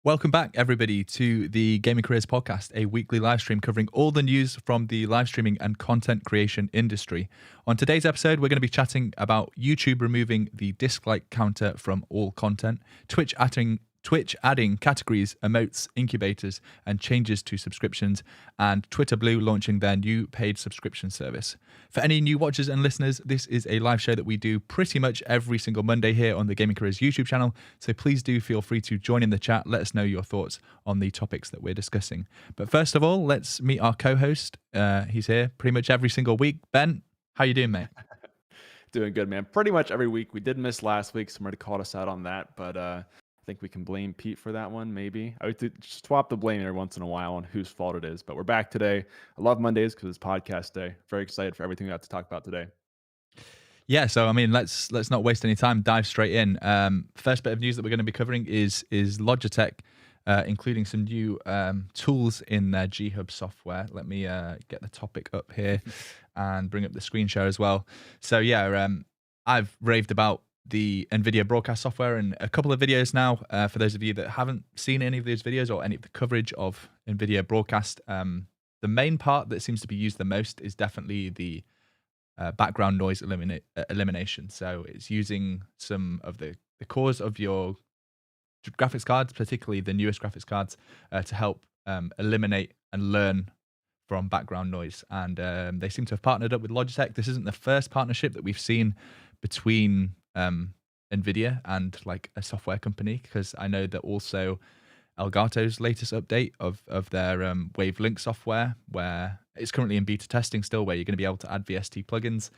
Welcome back, everybody, to the Gaming Careers Podcast, a weekly live stream covering all the news from the live streaming and content creation industry. On today's episode, we're going to be chatting about YouTube removing the dislike counter from all content, Twitch adding categories, emotes, incubators, and changes to subscriptions, and Twitter Blue launching their new paid subscription service. For any new watchers and listeners, this is a live show that we do pretty much every single Monday here on the Gaming Careers YouTube channel, so please do feel free to join in the chat. Let us know your thoughts on the topics that we're discussing. But first of all, let's meet our co-host. He's here pretty much every single week. Ben, how you doing, mate? Doing good, man. Pretty much every week. We did miss last week. Somebody called us out on that, but I think we can blame Pete for that one, maybe. I would swap the blame every once in a while on whose fault it is, but we're back today. I love Mondays because it's podcast day. Very excited for everything we have to talk about today. Yeah, so I mean, let's not waste any time. Dive straight in. First bit of news that we're going to be covering is Logitech, including some new tools in their G Hub software. Let me get the topic up here and bring up the screen share as well. So yeah, I've raved about the NVIDIA broadcast software in a couple of videos now. For those of you that haven't seen any of these videos or any of the coverage of NVIDIA broadcast, the main part that seems to be used the most is definitely the background noise elimination. So it's using some of the cores of your graphics cards, particularly the newest graphics cards, to help eliminate and learn from background noise. And they seem to have partnered up with Logitech. This isn't the first partnership that we've seen between NVIDIA and like a software company, because I know that also Elgato's latest update of their Wavelink software, where it's currently in beta testing still, where you're going to be able to add VST plugins.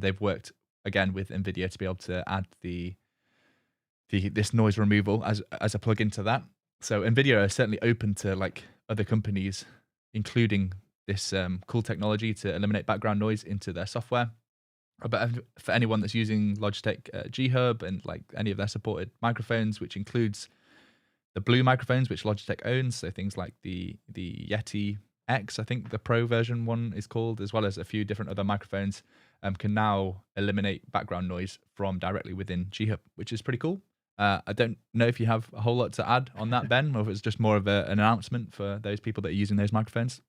They've worked again with NVIDIA to be able to add this noise removal as a plugin to that. So NVIDIA are certainly open to like other companies including this cool technology to eliminate background noise into their software. But for anyone that's using Logitech G Hub and like any of their supported microphones, which includes the Blue microphones, which Logitech owns, so things like the Yeti X, I think the Pro version one is called, as well as a few different other microphones, can now eliminate background noise from directly within G Hub, which is pretty cool. I don't know if you have a whole lot to add on that, Ben, or if it's just more of an announcement for those people that are using those microphones.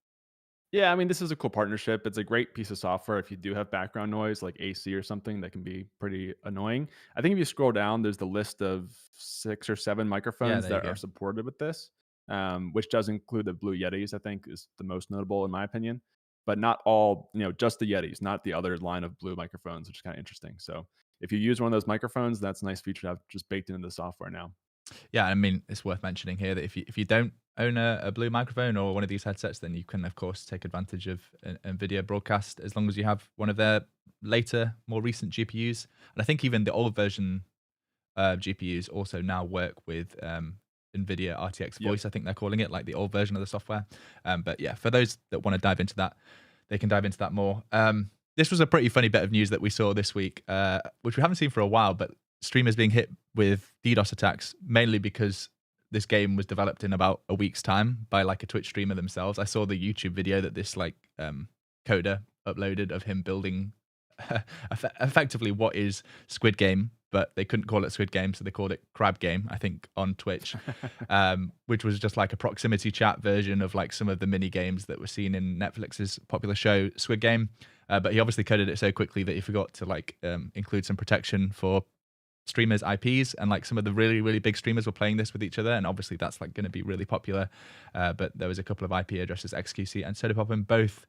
Yeah, I mean, this is a cool partnership. It's a great piece of software if you do have background noise like AC or something that can be pretty annoying. I think if you scroll down, there's the list of 6 or 7 Yeah, microphones there you that go. are supported with this, which does include the Blue Yetis, I think is the most notable in my opinion. But not all, just the Yetis, not the other line of Blue microphones, which is kind of interesting. So if you use one of those microphones, that's a nice feature to have just baked into the software now. Yeah, I mean, it's worth mentioning here that if you don't own a Blue microphone or one of these headsets, then you can, of course, take advantage of NVIDIA broadcast as long as you have one of their later, more recent GPUs. And I think even the old version GPUs also now work with NVIDIA RTX Yep. Voice, I think they're calling it, like the old version of the software. But yeah, for those that want to dive into that, they can dive into that more. This was a pretty funny bit of news that we saw this week, which we haven't seen for a while, but streamers being hit with DDoS attacks, mainly because this game was developed in about a week's time by like a Twitch streamer themselves. I saw the YouTube video that this like coder uploaded of him building effectively what is Squid Game, but they couldn't call it Squid Game, so they called it Crab Game, I think, on Twitch, which was just like a proximity chat version of like some of the mini games that were seen in Netflix's popular show Squid Game. But he obviously coded it so quickly that he forgot to like include some protection for streamers' IPs, and like some of the really, really big streamers were playing this with each other, and obviously that's like going to be really popular. But there was a couple of IP addresses, XQC and SodaPop, and both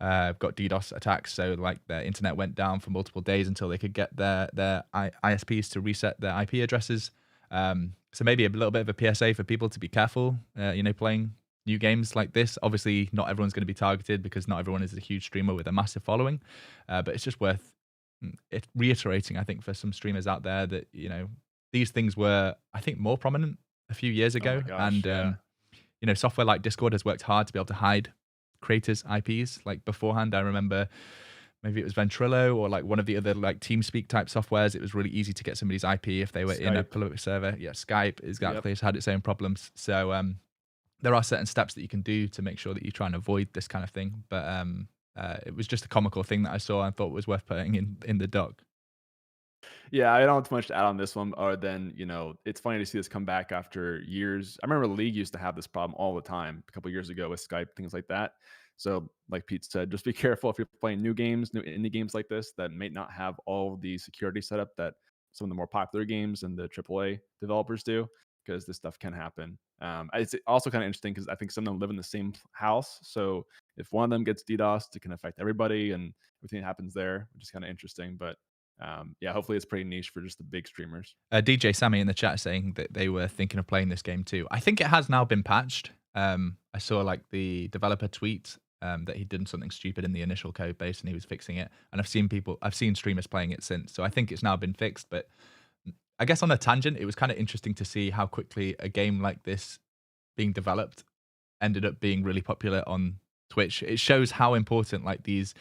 got DDoS attacks. So like their internet went down for multiple days until they could get their ISPs to reset their IP addresses. So maybe a little bit of a PSA for people to be careful, playing new games like this. Obviously, not everyone's going to be targeted because not everyone is a huge streamer with a massive following. But it's just worth reiterating, I think, for some streamers out there that, these things were, I think, more prominent a few years Oh ago. my gosh, And, yeah. software like Discord has worked hard to be able to hide creators' IPs. Like beforehand, I remember maybe it was Ventrilo or like one of the other like TeamSpeak type softwares. It was really easy to get somebody's IP if they were in a Skype. public server. Yeah, Skype exactly Yep. has had its own problems. So there are certain steps that you can do to make sure that you try and avoid this kind of thing. But it was just a comical thing that I saw and thought was worth putting in the doc. Yeah, I don't have too much to add on this one other than, it's funny to see this come back after years. I remember the league used to have this problem all the time a couple years ago with Skype, things like that. So, like Pete said, just be careful if you're playing new games, new indie games like this that may not have all the security set up that some of the more popular games and the AAA developers do, because this stuff can happen. It's also kind of interesting because I think some of them live in the same house. So, if one of them gets DDoS, it can affect everybody and everything that happens there, which is kind of interesting. But yeah, hopefully it's pretty niche for just the big streamers. DJ Sammy in the chat saying that they were thinking of playing this game too. I think it has now been patched. I saw like the developer tweet that he'd done something stupid in the initial code base and he was fixing it. And I've seen streamers playing it since. So I think it's now been fixed. But I guess on a tangent, it was kind of interesting to see how quickly a game like this being developed ended up being really popular on Twitch. It shows how important like these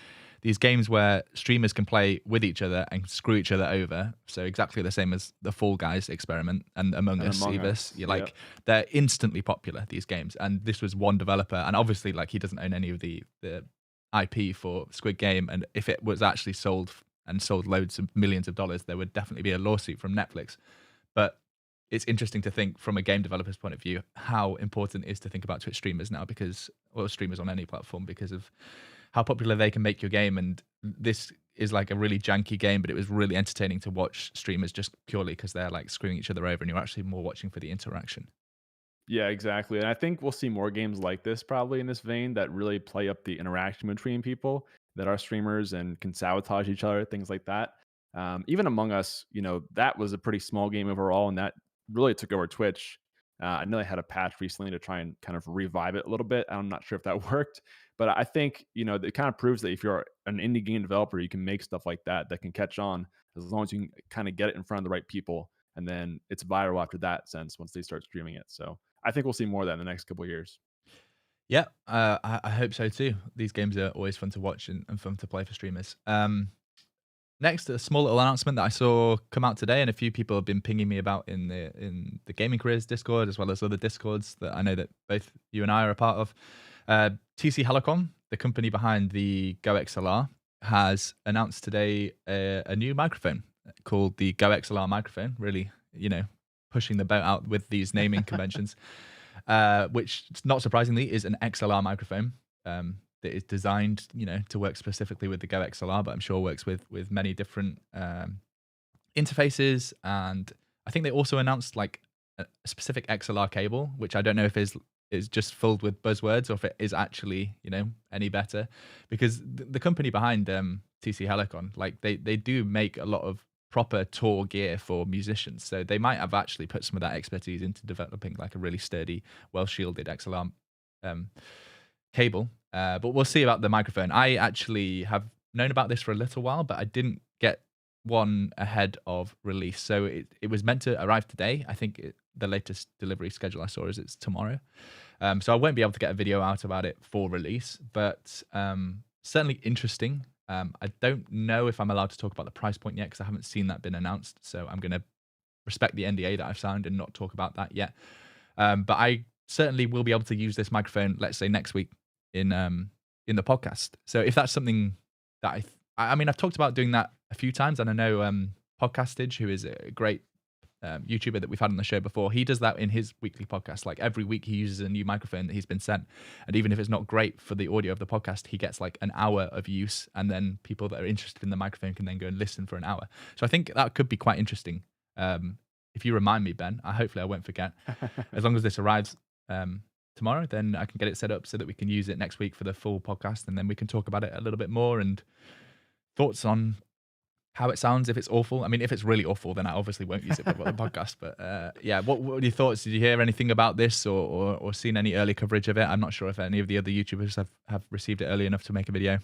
games where streamers can play with each other and screw each other over. So exactly the same as the Fall Guys experiment and Among Us. You're like, yep. they're instantly popular, these games. And this was one developer, and obviously like he doesn't own any of the IP for Squid Game. And if it was actually sold loads of millions of dollars, there would definitely be a lawsuit from Netflix. But it's interesting to think from a game developer's point of view how important it is to think about Twitch streamers now, or streamers on any platform, because of how popular they can make your game. And this is like a really janky game, but it was really entertaining to watch streamers just purely because they're like screwing each other over and you're actually more watching for the interaction. Yeah, exactly. And I think we'll see more games like this probably in this vein that really play up the interaction between people that are streamers and can sabotage each other, things like that. Even Among Us, that was a pretty small game overall, and that really took over Twitch. I know they had a patch recently to try and kind of revive it a little bit. I'm not sure if that worked, but I think it kind of proves that if you're an indie game developer, you can make stuff like that can catch on as long as you can kind of get it in front of the right people, and then it's viral after that sense once they start streaming it. So I think we'll see more of that in the next couple of years. Yeah, I hope so too. These games are always fun to watch and fun to play for streamers. Next, a small little announcement that I saw come out today, and a few people have been pinging me about in the Gaming Careers Discord, as well as other Discords that I know that both you and I are a part of. TC Helicon, the company behind the GoXLR, has announced today a new microphone called the GoXLR microphone. Really, pushing the boat out with these naming conventions, which not surprisingly is an XLR microphone. That is designed, to work specifically with the GoXLR, but I'm sure works with many different interfaces. And I think they also announced like a specific XLR cable, which I don't know if is just filled with buzzwords or if it is actually, any better. Because the company behind TC Helicon, like they do make a lot of proper tour gear for musicians. So they might have actually put some of that expertise into developing like a really sturdy, well-shielded XLR cable. But we'll see about the microphone. I actually have known about this for a little while, but I didn't get one ahead of release. So it was meant to arrive today. I think the latest delivery schedule I saw is it's tomorrow. So I won't be able to get a video out about it for release, but certainly interesting. I don't know if I'm allowed to talk about the price point yet because I haven't seen that been announced. So I'm going to respect the NDA that I've signed and not talk about that yet. But I certainly will be able to use this microphone, let's say next week in the podcast. So if that's something that I mean, I've talked about doing that a few times, and I know Podcastage, who is a great YouTuber that we've had on the show before, he does that in his weekly podcast. Like every week he uses a new microphone that he's been sent, and even if it's not great for the audio of the podcast, he gets like an hour of use, and then people that are interested in the microphone can then go and listen for an hour. So I think that could be quite interesting. If you remind me, Ben, hopefully I won't forget. As long as this arrives tomorrow, then I can get it set up so that we can use it next week for the full podcast, and then we can talk about it a little bit more and thoughts on how it sounds. If it's awful, I mean, if it's really awful, then I obviously won't use it for the podcast. But yeah, what were your thoughts? Did you hear anything about this or seen any early coverage of it? I'm not sure if any of the other YouTubers have received it early enough to make a video.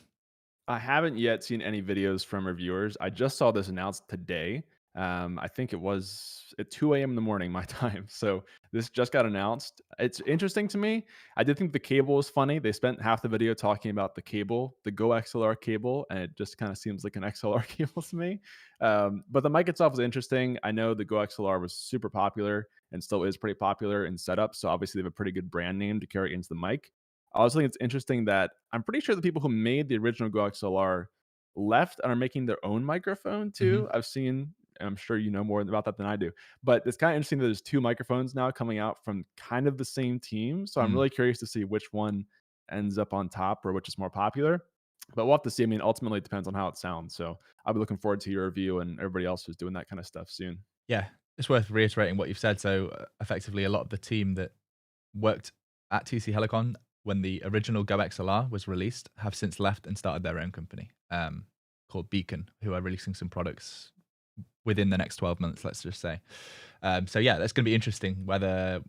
I haven't yet seen any videos from reviewers. I just saw this announced today. I think it was at 2 a.m. in the morning, my time. So this just got announced. It's interesting to me. I did think the cable was funny. They spent half the video talking about the cable, the GoXLR cable, and it just kind of seems like an XLR cable to me. But the mic itself was interesting. I know the GoXLR was super popular and still is pretty popular in setup. So obviously they have a pretty good brand name to carry into the mic. I also think it's interesting that I'm pretty sure the people who made the original GoXLR left and are making their own microphone too. I've seen I'm sure you know more about that than I do. But it's kind of interesting that there's two microphones now coming out from kind of the same team. So I'm Mm. really curious to see which one ends up on top or which is more popular. But we'll have to see. I mean, ultimately, it depends on how it sounds. So I'll be looking forward to your review and everybody else who's doing that kind of stuff soon. Yeah, it's worth reiterating what you've said. So effectively, a lot of the team that worked at TC Helicon when the original GoXLR was released have since left and started their own company called Beacon, who are releasing some products within the next 12 months, let's just say. So yeah, that's going to be interesting whether,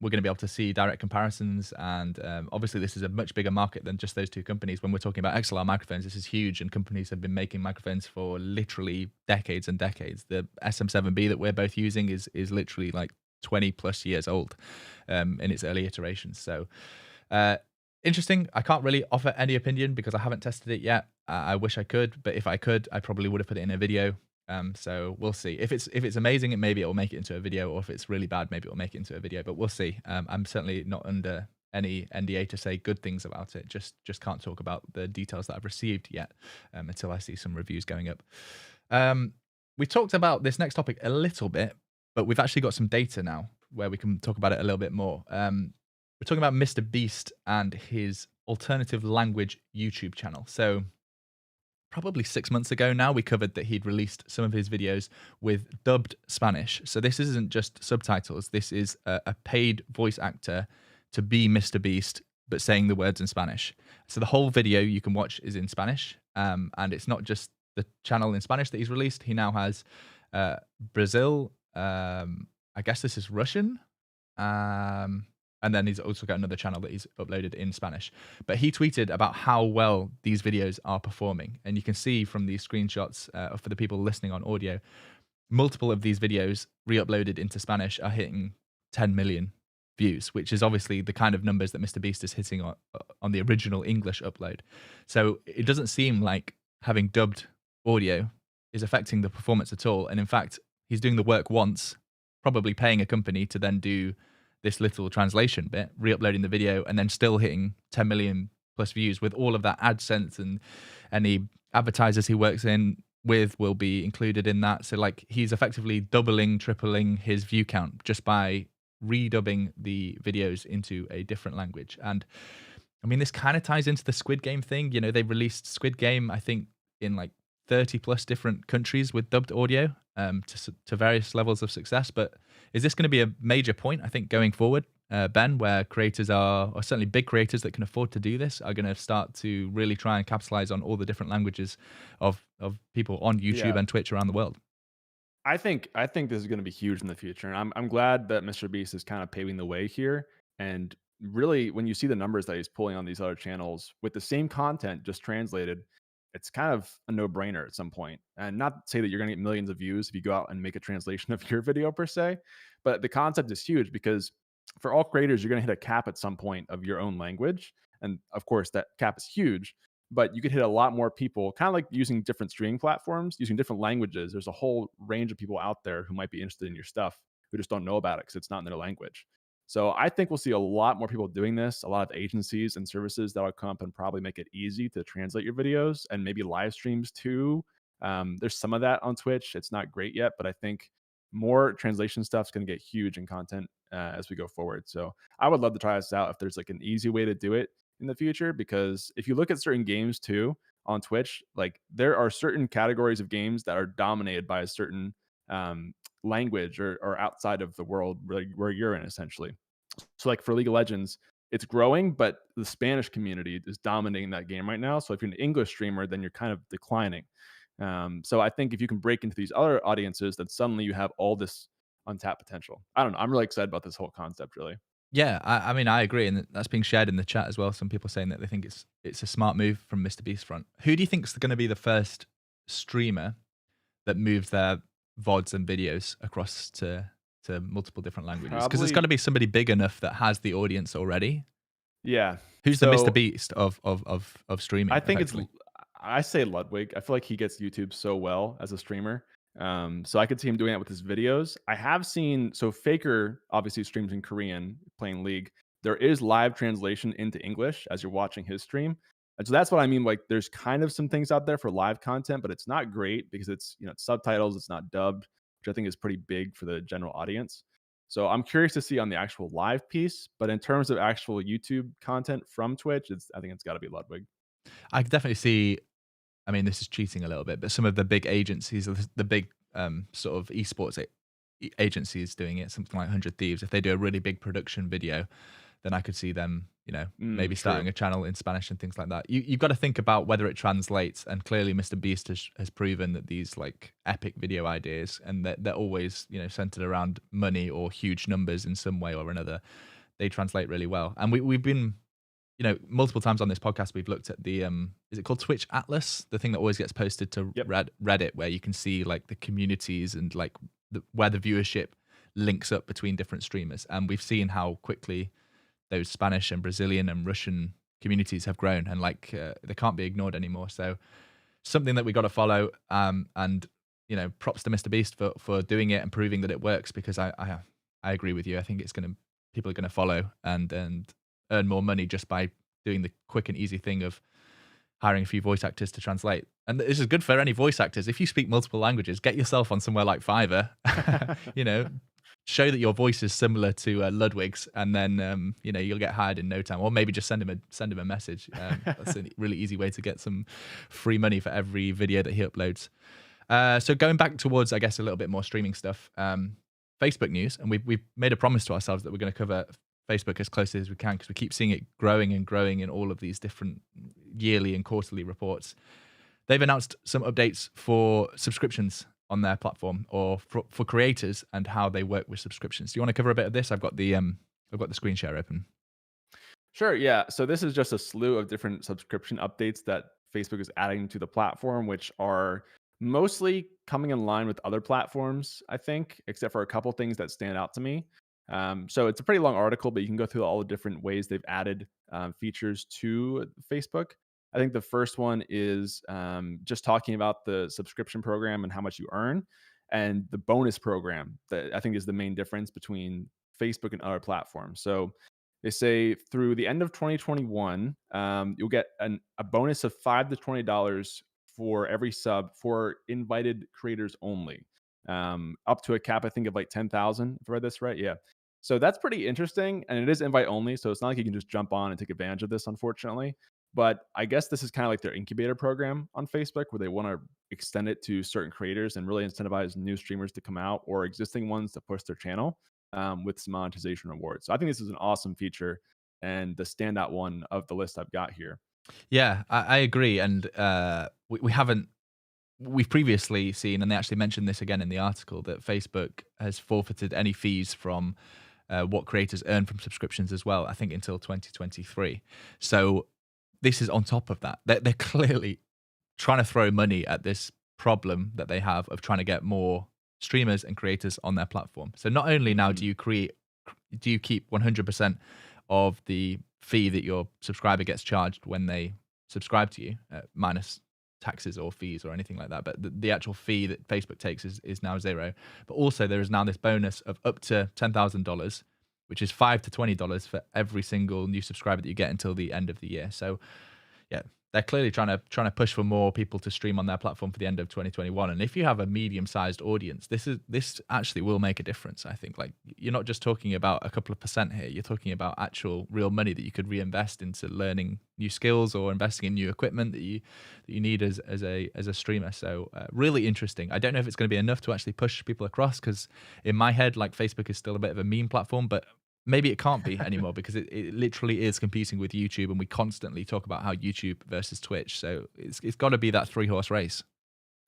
we're going to be able to see direct comparisons. And obviously, this is a much bigger market than just those two companies. When we're talking about XLR microphones, this is huge, and companies have been making microphones for literally decades and decades. The SM7B that we're both using is literally like 20 plus years old in its early iterations. So interesting. I can't really offer any opinion because I haven't tested it yet. I wish I could, but if I could, I probably would have put it in a video. So we'll see. If it's amazing, maybe it will make it into a video, or if it's really bad, maybe it will make it into a video. But we'll see. I'm certainly not under any NDA to say good things about it. Just can't talk about the details that I've received yet until I see some reviews going up. We talked about this next topic a little bit, but we've actually got some data now where we can talk about it a little bit more. We're talking about Mr. Beast and his alternative language YouTube channel. So probably 6 months ago now, we covered that he'd released some of his videos with dubbed Spanish. So this isn't just subtitles. This is a paid voice actor to be Mr. Beast, but saying the words in Spanish. So the whole video you can watch is in Spanish. And it's not just the channel in Spanish that he's released. He now has Brazil. I guess this is Russian. And then he's also got another channel that he's uploaded in Spanish. But he tweeted about how well these videos are performing. And you can see from these screenshots, for the people listening on audio, multiple of these videos re-uploaded into Spanish are hitting 10 million views, which is obviously the kind of numbers that Mr. Beast is hitting on the original English upload. So it doesn't seem like having dubbed audio is affecting the performance at all. And in fact, he's doing the work once, probably paying a company to then do this little translation bit, re-uploading the video, and then still hitting 10 million plus views with all of that AdSense, and any advertisers he works in with will be included in that. So like he's effectively doubling, tripling his view count just by redubbing the videos into a different language. And I mean, this kind of ties into the Squid Game thing. They released Squid Game, I think, in like 30 plus different countries with dubbed audio to various levels of success. But is this going to be a major point, I think, going forward, Ben, where creators are, or certainly big creators that can afford to do this, are going to start to really try and capitalize on all the different languages of people on YouTube and Twitch around the world? I think this is going to be huge in the future, and I'm glad that Mr. Beast is kind of paving the way here. And really, when you see the numbers that he's pulling on these other channels with the same content just translated, it's kind of a no-brainer at some point. And not to say that you're going to get millions of views if you go out and make a translation of your video per se, but the concept is huge because for all creators, you're going to hit a cap at some point of your own language, and of course, that cap is huge. But you could hit a lot more people, kind of like using different streaming platforms, using different languages. There's a whole range of people out there who might be interested in your stuff who just don't know about it because it's not in their language. So I think we'll see a lot more people doing this, a lot of agencies and services that'll come up and probably make it easy to translate your videos, and maybe live streams too. There's some of that on Twitch. It's not great yet, but I think more translation stuff is going to get huge in content as we go forward. So I would love to try this out if there's like an easy way to do it in the future, because if you look at certain games too on Twitch, like there are certain categories of games that are dominated by a certain language or outside of the world where you're in, essentially. So like for League of Legends, it's growing, but the Spanish community is dominating that game right now. So if you're an English streamer, then you're kind of declining. So I think if you can break into these other audiences, then suddenly you have all this untapped potential. I don't know. I'm really excited about this whole concept, really. Yeah, I mean, I agree, and that's being shared in the chat as well. Some people saying that they think it's a smart move from Mr. Beast front. Who do you think is going to be the first streamer that moves their VODs and videos across to multiple different languages? Because there's got to be somebody big enough that has the audience already. Yeah. Who's the Mr. Beast of streaming? I think I say Ludwig. I feel like he gets YouTube so well as a streamer. So I could see him doing that with his videos. I have seen, so Faker obviously streams in Korean playing League. There is live translation into English as you're watching his stream. And so that's what I mean. Like, there's kind of some things out there for live content, but it's not great because it's subtitles, it's not dubbed, which I think is pretty big for the general audience. So I'm curious to see on the actual live piece, but in terms of actual YouTube content from Twitch, I think it's got to be Ludwig. I could definitely see. I mean, this is cheating a little bit, but some of the big agencies, the big sort of esports agencies doing it, something like 100 Thieves, if they do a really big production video, then I could see them, maybe starting True. a channel in Spanish and things like that. You've got to think about whether it translates, and clearly Mr. Beast has proven that these like epic video ideas, and they're always centered around money or huge numbers in some way or another, they translate really well. And we've been multiple times on this podcast, we've looked at the is it called Twitch Atlas, the thing that always gets posted to Yep. Reddit, where you can see like the communities and like where the viewership links up between different streamers. And we've seen how quickly those Spanish and Brazilian and Russian communities have grown, and like they can't be ignored anymore. So something that we got to follow. And props to Mr. Beast for doing it and proving that it works, because I agree with you. I think people are going to follow and earn more money just by doing the quick and easy thing of hiring a few voice actors to translate. And this is good for any voice actors. If you speak multiple languages, get yourself on somewhere like Fiverr, show that your voice is similar to Ludwig's, and then, you'll get hired in no time. Or maybe just send him a message. That's a really easy way to get some free money for every video that he uploads. So going back towards, I guess, a little bit more streaming stuff, Facebook news, and we've made a promise to ourselves that we're going to cover Facebook as closely as we can, because we keep seeing it growing and growing in all of these different yearly and quarterly reports. They've announced some updates for subscriptions on their platform, or for creators, and how they work with subscriptions. Do you want to cover a bit of this? I've got the screen share open. Sure. Yeah. So this is just a slew of different subscription updates that Facebook is adding to the platform, which are mostly coming in line with other platforms, I think, except for a couple things that stand out to me. So it's a pretty long article, but you can go through all the different ways they've added features to Facebook. I think the first one is just talking about the subscription program and how much you earn, and the bonus program that I think is the main difference between Facebook and other platforms. So they say through the end of 2021, you'll get a bonus of $5 to $20 for every sub for invited creators only, up to a cap, I think, of like 10,000. If I read this right, yeah. So that's pretty interesting, and it is invite only, so it's not like you can just jump on and take advantage of this, unfortunately. But I guess this is kind of like their incubator program on Facebook, where they want to extend it to certain creators and really incentivize new streamers to come out, or existing ones to push their channel with some monetization rewards. So I think this is an awesome feature, and the standout one of the list I've got here. Yeah, I agree. And we've previously seen, and they actually mentioned this again in the article, that Facebook has forfeited any fees from what creators earn from subscriptions as well, I think until 2023. So this is on top of that. They're clearly trying to throw money at this problem that they have of trying to get more streamers and creators on their platform. So not only now do you keep 100% of the fee that your subscriber gets charged when they subscribe to you, minus taxes or fees or anything like that, but the actual fee that Facebook takes is now zero. But also there is now this bonus of up to $10,000, which is $5 to $20 for every single new subscriber that you get until the end of the year. So yeah, they're clearly trying to push for more people to stream on their platform for the end of 2021. And if you have a medium-sized audience, this actually will make a difference. I think, like, you're not just talking about a couple of percent here. You're talking about actual real money that you could reinvest into learning new skills or investing in new equipment that you need as a streamer. So really interesting. I don't know if it's going to be enough to actually push people across, because in my head, like, Facebook is still a bit of a meme platform, but maybe it can't be anymore, because it literally is competing with YouTube, and we constantly talk about how YouTube versus Twitch. So it's got to be that 3-horse race.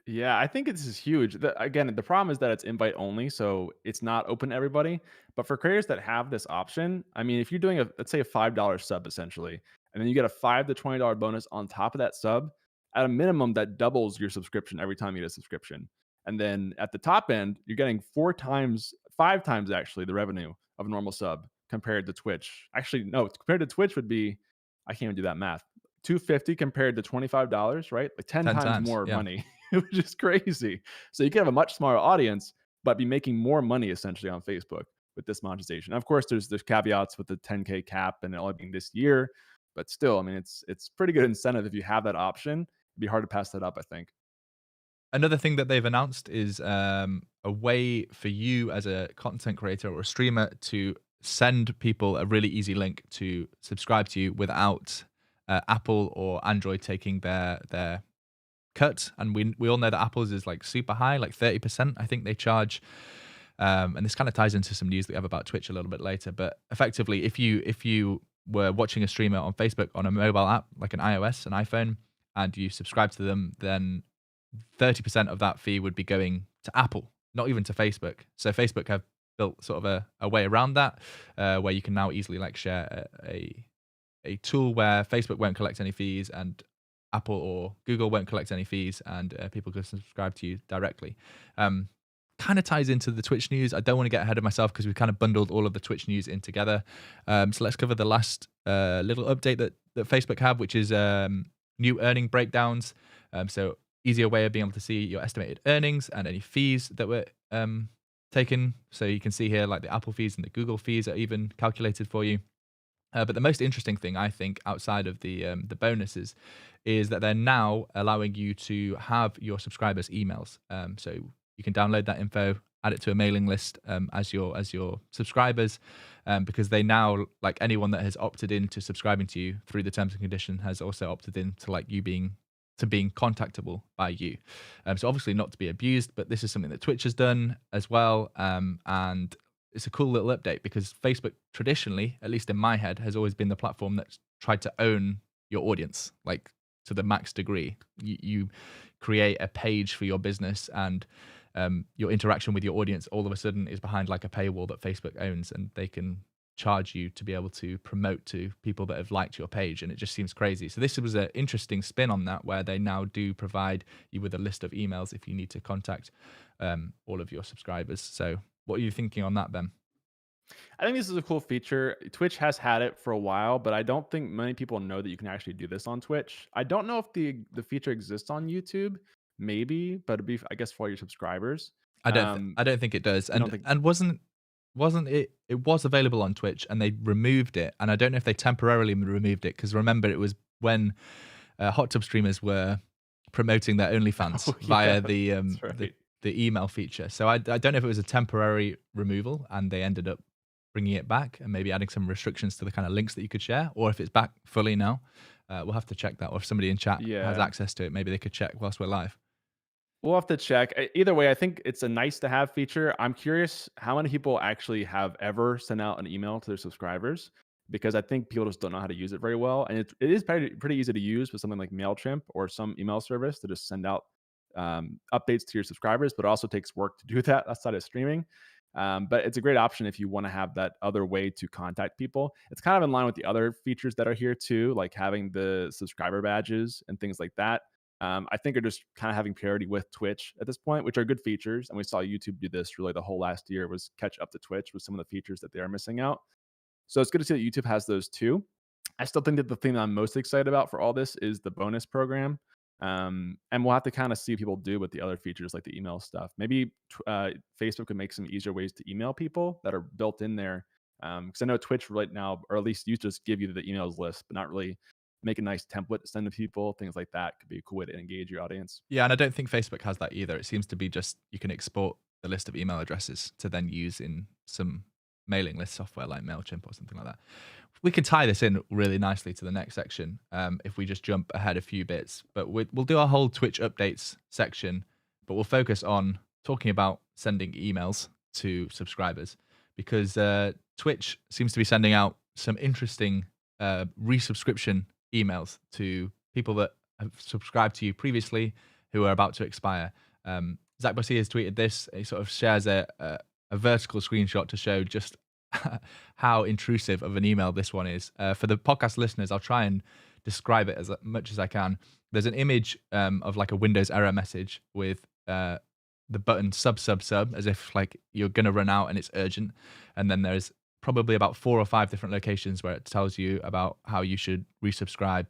Yeah, I think this is huge. Again, the problem is that it's invite only, so it's not open to everybody. But for creators that have this option, I mean, if you're doing let's say a $5 sub essentially, and then you get a $5 to $20 bonus on top of that sub, at a minimum, that doubles your subscription every time you get a subscription. And then at the top end, you're getting 5 times actually the revenue of a normal sub compared to Twitch. Actually, no, compared to Twitch would be, I can't even do that math. 250 compared to $25, right? Like 10 times more Yeah. money, which is crazy. So you can have a much smaller audience, but be making more money essentially on Facebook with this monetization. Of course, there's caveats with the 10K cap and it only being this year, But still, I mean, it's pretty good incentive if you have that option. It'd be hard to pass that up, I think. Another thing that they've announced is a way for you as a content creator or a streamer to send people a really easy link to subscribe to you without Apple or Android taking their cut. And we all know that Apple's is like super high, like 30%. I think they charge. And this kind of ties into some news that we have about Twitch a little bit later. But effectively, if you were watching a streamer on Facebook on a mobile app like an iOS, an iPhone, and you subscribe to them, then 30% of that fee would be going to Apple, not even to Facebook. So Facebook have built sort of a way around that, where you can now easily like share a tool where Facebook won't collect any fees and Apple or Google won't collect any fees, and people can subscribe to you directly. Kind of ties into the Twitch news. I don't want to get ahead of myself because we've kind of bundled all of the Twitch news in together. So let's cover the last little update that Facebook have, which is new earning breakdowns. So easier way of being able to see your estimated earnings and any fees that were taken. So you can see here like the Apple fees and the Google fees are even calculated for you. But the most interesting thing, I think, outside of the bonuses, is that they're now allowing you to have your subscribers' emails. So you can download that info, add it to a mailing list as your subscribers, because they now, like anyone that has opted into subscribing to you through the terms and condition, has also opted in to like you being contactable by you. So obviously not to be abused, but this is something that Twitch has done as well. And it's a cool little update because Facebook traditionally, at least in my head, has always been the platform that's tried to own your audience, like to the max degree. You create a page for your business and your interaction with your audience all of a sudden is behind like a paywall that Facebook owns, and they can charge you to be able to promote to people that have liked your page, and it just seems crazy. So this was an interesting spin on that, where they now do provide you with a list of emails if you need to contact all of your subscribers. So what are you thinking on that, Ben? I think this is a cool feature. Twitch has had it for a while, but I don't think many people know that you can actually do this on Twitch. I don't know if the feature exists on YouTube, maybe, but it'd be, I guess, for all your subscribers. I don't Um, I don't think it does. you don't And think? wasn't it, it was available on Twitch and they removed it, and I don't know if they temporarily removed it, because remember it was when hot tub streamers were promoting their OnlyFans Oh yeah, via that's right. the email feature. So I don't know if it was a temporary removal and they ended up bringing it back and maybe adding some restrictions to the kind of links that you could share, or if it's back fully now. We'll have to check that, or if somebody in chat has Yeah. access to it, maybe they could check whilst we're live. We'll have to check. Either way, I think it's a nice to have feature. I'm curious how many people actually have ever sent out an email to their subscribers, because I think people just don't know how to use it very well. And it is pretty easy to use with something like MailChimp or some email service to just send out updates to your subscribers, but it also takes work to do that outside of streaming. But it's a great option if you want to have that other way to contact people. It's kind of in line with the other features that are here too, like having the subscriber badges and things like that. I think are just kind of having parity with Twitch at this point, which are good features. And we saw YouTube do this really the whole last year, was catch up to Twitch with some of the features that they are missing out. So it's good to see that YouTube has those too. I still think that the thing that I'm most excited about for all this is the bonus program. And we'll have to kind of see what people do with the other features like the email stuff. Maybe Facebook could make some easier ways to email people that are built in there. Because I know Twitch right now, or at least you just give you the emails list, but not really make a nice template to send to people. Things like that could be a cool way to engage your audience. Yeah, and I don't think Facebook has that either. It seems to be just you can export the list of email addresses to then use in some mailing list software like MailChimp or something like that. We can tie this in really nicely to the next section if we just jump ahead a few bits. But we'll do our whole Twitch updates section, but we'll focus on talking about sending emails to subscribers, because Twitch seems to be sending out some interesting resubscription emails to people that have subscribed to you previously who are about to expire. Zach Bossy has tweeted this. He sort of shares a vertical screenshot to show just how intrusive of an email this one is. For the podcast listeners, I'll try and describe it as much as I can. There's an image of like a Windows error message with the button sub, as if like you're going to run out and it's urgent. And then there's probably about 4 or 5 different locations where it tells you about how you should resubscribe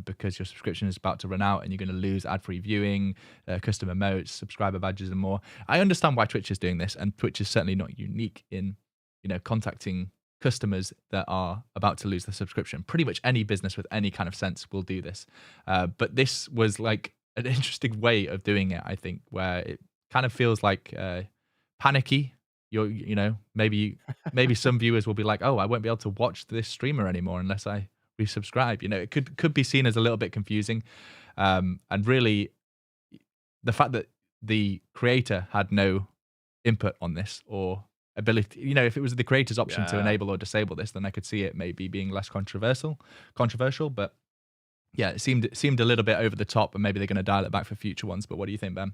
because your subscription is about to run out and you're going to lose ad-free viewing, custom emotes, subscriber badges, and more. I understand why Twitch is doing this, and Twitch is certainly not unique in contacting customers that are about to lose the subscription. Pretty much any business with any kind of sense will do this. But this was like an interesting way of doing it, I think, where it kind of feels like panicky. Maybe some viewers will be like, oh, I won't be able to watch this streamer anymore unless I resubscribe. It could be seen as a little bit confusing. And really, the fact that the creator had no input on this or ability, if it was the creator's option to Yeah. enable or disable this, then I could see it maybe being less controversial. But yeah, it seemed a little bit over the top, and maybe they're going to dial it back for future ones. But what do you think, Ben?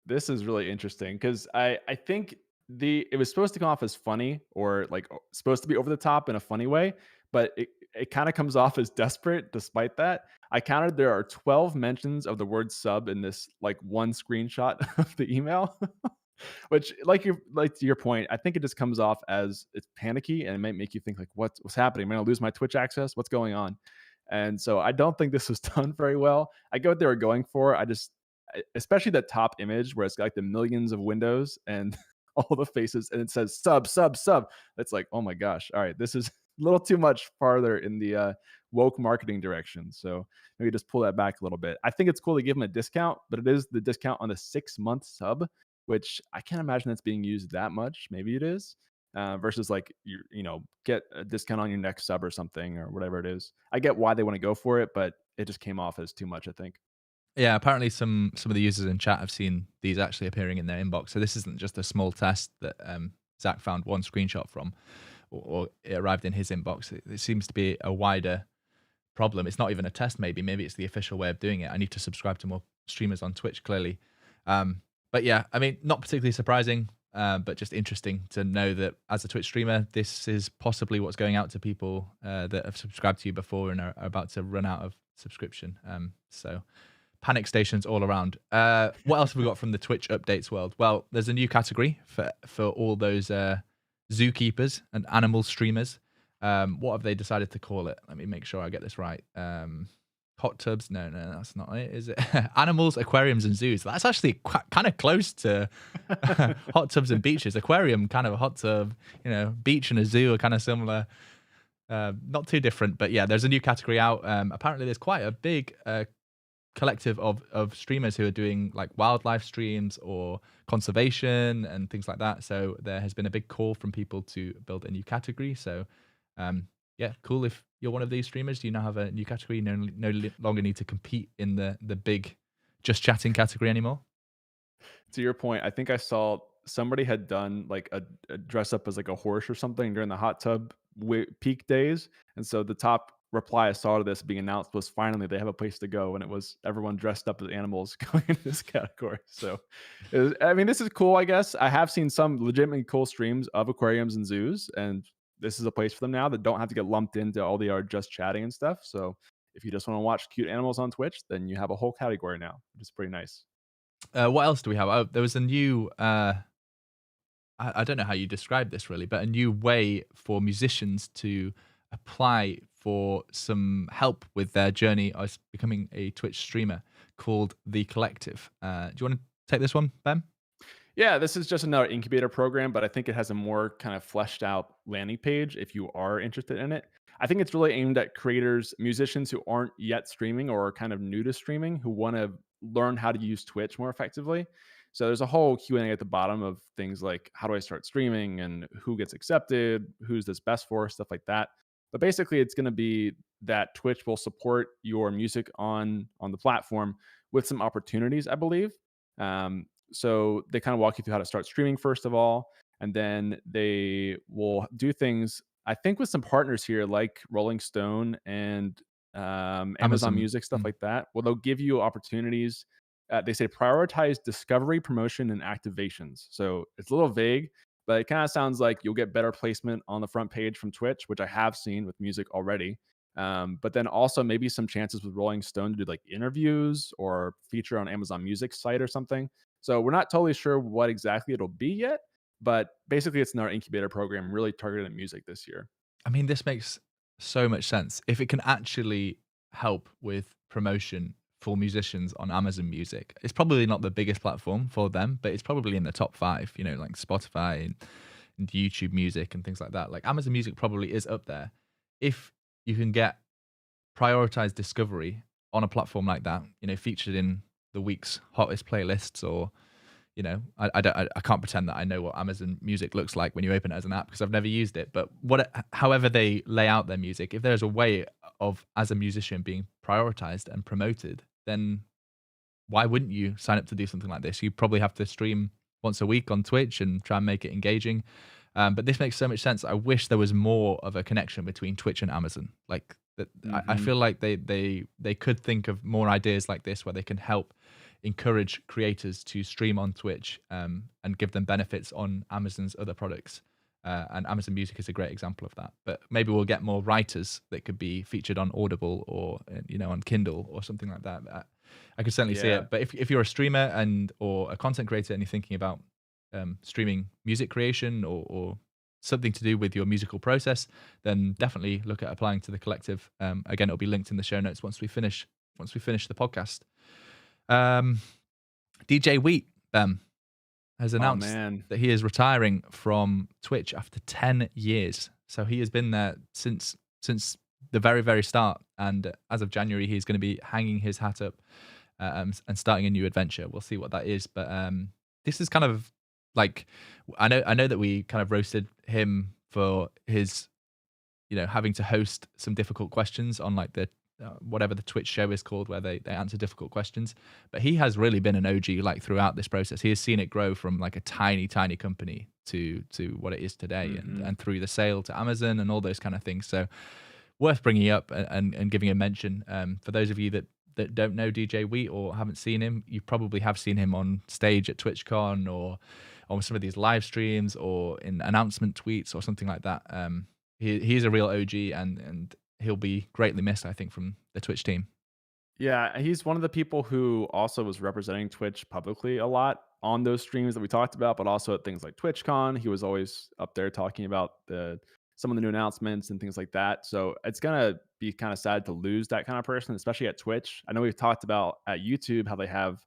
This is really interesting because I think it was supposed to come off as funny or like supposed to be over the top in a funny way, but it kind of comes off as desperate despite that. I counted there are 12 mentions of the word sub in this like one screenshot of the email. Which to your point, I think it just comes off as it's panicky and it might make you think like what's happening? Am I gonna lose my Twitch access? What's going on? And so I don't think this was done very well. I get what they were going for. Especially that top image where it's got like the millions of windows and all the faces and it says sub, sub, sub. It's like, oh my gosh. All right, this is a little too much farther in the woke marketing direction. So maybe just pull that back a little bit. I think it's cool to give them a discount, but it is the discount on the 6-month sub, which I can't imagine it's being used that much. Maybe it is. Versus like get a discount on your next sub or something or whatever it is. I get why they want to go for it, but it just came off as too much, I think. Yeah, apparently some of the users in chat have seen these actually appearing in their inbox. So this isn't just a small test that Zach found one screenshot from, or it arrived in his inbox. It seems to be a wider problem. It's not even a test. Maybe it's the official way of doing it. I need to subscribe to more streamers on Twitch, clearly. But yeah, I mean, not particularly surprising, but just interesting to know that as a Twitch streamer, this is possibly what's going out to people that have subscribed to you before and are about to run out of subscription. So panic stations all around. What else have we got from the Twitch updates world? Well, there's a new category for all those zookeepers and animal streamers. What have they decided to call it? Let me make sure I get this right. Hot tubs? No, that's not it. Is it? Animals, aquariums, and zoos. That's actually kind of close to hot tubs and beaches. Aquarium, kind of a hot tub. Beach and a zoo are kind of similar. Not too different, but yeah, there's a new category out. Apparently, there's quite a big collective of streamers who are doing like wildlife streams or conservation and things like that. So there has been a big call from people to build a new category. So yeah, cool. If you're one of these streamers, you now have a new category. You no longer need to compete in the big just chatting category anymore. To your point, I think I saw somebody had done like a dress up as like a horse or something during the hot tub peak days. And so the top reply I saw to this being announced was finally they have a place to go. And it was everyone dressed up as animals going into this category. So this is cool, I guess. I have seen some legitimately cool streams of aquariums and zoos, and this is a place for them now that don't have to get lumped into all the just chatting and stuff. So if you just want to watch cute animals on Twitch, then you have a whole category now, which is pretty nice. What else do we have? Oh, there was a new, I don't know how you describe this really, but a new way for musicians to apply for some help with their journey as becoming a Twitch streamer called The Collective. Do you want to take this one, Ben? Yeah, this is just another incubator program, but I think it has a more kind of fleshed out landing page if you are interested in it. I think it's really aimed at creators, musicians who aren't yet streaming or are kind of new to streaming who want to learn how to use Twitch more effectively. So there's a whole Q&A at the bottom of things like how do I start streaming and who gets accepted, who's this best for, stuff like that. But basically it's going to be that Twitch will support your music on the platform with some opportunities, I believe. So they kind of walk you through how to start streaming first of all, and then they will do things, I think, with some partners here like Rolling Stone and Amazon Music, stuff like that. Well, they'll give you opportunities. They say prioritize discovery, promotion, and activations. So it's a little vague, but it kind of sounds like you'll get better placement on the front page from Twitch, which I have seen with music already. But then also maybe some chances with Rolling Stone to do like interviews or feature on Amazon Music site or something. So we're not totally sure what exactly it'll be yet, but basically it's in our incubator program really targeted at music this year. I mean, this makes so much sense. If it can actually help with promotion for musicians on Amazon Music, it's probably not the biggest platform for them, but it's probably in the top 5, like Spotify and and YouTube Music and things like that. Like Amazon Music probably is up there. If you can get prioritized discovery on a platform like that, featured in the week's hottest playlists, or I can't pretend that I know what Amazon Music looks like when you open it as an app because I've never used it. But however they lay out their music, if there's a way of, as a musician, being prioritized and promoted, then why wouldn't you sign up to do something like this? You probably have to stream once a week on Twitch and try and make it engaging. But this makes so much sense. I wish there was more of a connection between Twitch and Amazon. Like that, I feel like they could think of more ideas like this where they can help encourage creators to stream on Twitch and give them benefits on Amazon's other products. And Amazon Music is a great example of that. But maybe we'll get more writers that could be featured on Audible or on Kindle or something like that. I could certainly see it. But if you're a streamer or a content creator and you're thinking about streaming music creation or something to do with your musical process, then definitely look at applying to the collective. Again, it'll be linked in the show notes once we finish the podcast. djWheat has announced that he is retiring from Twitch after 10 years. So he has been there since the very, very start. And as of January, he's going to be hanging his hat up and starting a new adventure. We'll see what that is. But this is kind of like, I know that we kind of roasted him for his, having to host some difficult questions on like the whatever the Twitch show is called, where they answer difficult questions. But he has really been an OG like throughout this process. He has seen it grow from like a tiny company to what it is today, and through the sale to Amazon and all those kind of things. So worth bringing up and giving a mention. For those of you that don't know djWheat or haven't seen him, you probably have seen him on stage at TwitchCon or on some of these live streams or in announcement tweets or something like that. He's a real OG and he'll be greatly missed, I think, from the Twitch team. Yeah, he's one of the people who also was representing Twitch publicly a lot on those streams that we talked about, but also at things like TwitchCon. He was always up there talking about some of the new announcements and things like that. So it's going to be kind of sad to lose that kind of person, especially at Twitch. I know we've talked about at YouTube how they have,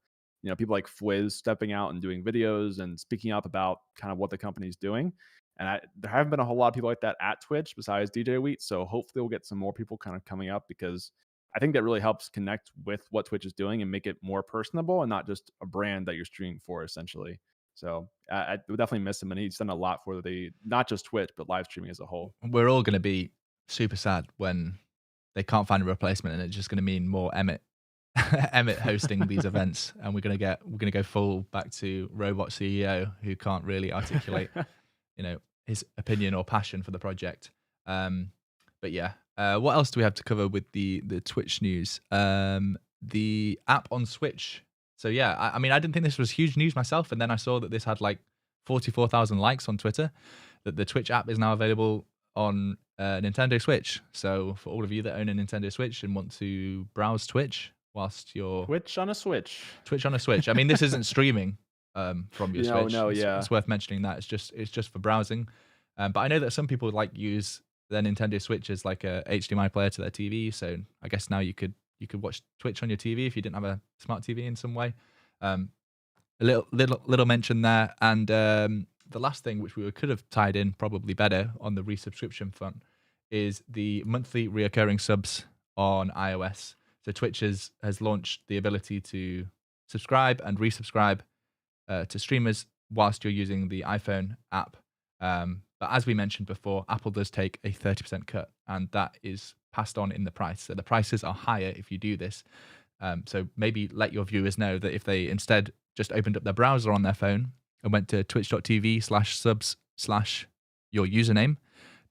people like Fwiz stepping out and doing videos and speaking up about kind of what the company's doing. And there haven't been a whole lot of people like that at Twitch besides djWheat. So hopefully we'll get some more people kind of coming up, because I think that really helps connect with what Twitch is doing and make it more personable and not just a brand that you're streaming for, essentially. So I would definitely miss him, and he's done a lot for not just Twitch, but live streaming as a whole. We're all going to be super sad when they can't find a replacement, and it's just going to mean more Emmett hosting these events, and we're going to go full back to robot CEO who can't really articulate, his opinion or passion for the project. But yeah, what else do we have to cover with the Twitch news? The app on Switch. So yeah, I mean, I didn't think this was huge news myself, and then I saw that this had like 44,000 likes on Twitter, that the Twitch app is now available on Nintendo Switch. So for all of you that own a Nintendo Switch and want to browse Twitch whilst you're Twitch on a Switch. I mean, this isn't streaming from your Switch. No, it's worth mentioning that it's just for browsing. But I know that some people use their Nintendo Switch as like a HDMI player to their TV. So I guess now you could watch Twitch on your TV if you didn't have a smart TV in some way. A little mention there. And the last thing, which we could have tied in probably better on the resubscription front, is the monthly reoccurring subs on iOS. So Twitch has launched the ability to subscribe and resubscribe to streamers whilst you're using the iPhone app. But as we mentioned before, Apple does take a 30% cut, and that is passed on in the price. So the prices are higher if you do this. So maybe let your viewers know that if they instead just opened up their browser on their phone and went to twitch.tv/subs/your username,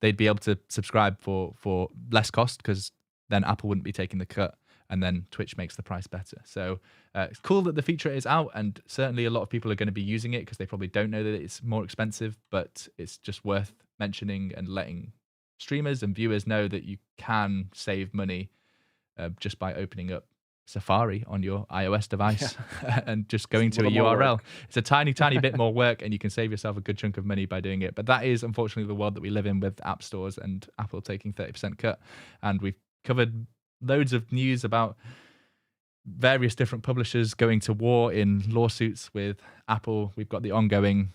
they'd be able to subscribe for less cost, because then Apple wouldn't be taking the cut, and then Twitch makes the price better. So it's cool that the feature is out, and certainly a lot of people are going to be using it because they probably don't know that it's more expensive, but it's just worth mentioning and letting streamers and viewers know that you can save money just by opening up Safari on your iOS device and just going to a URL. It's a tiny bit more work, and you can save yourself a good chunk of money by doing it. But that is unfortunately the world that we live in, with app stores and Apple taking 30% cut. And we've covered loads of news about various different publishers going to war in lawsuits with Apple. We've got the ongoing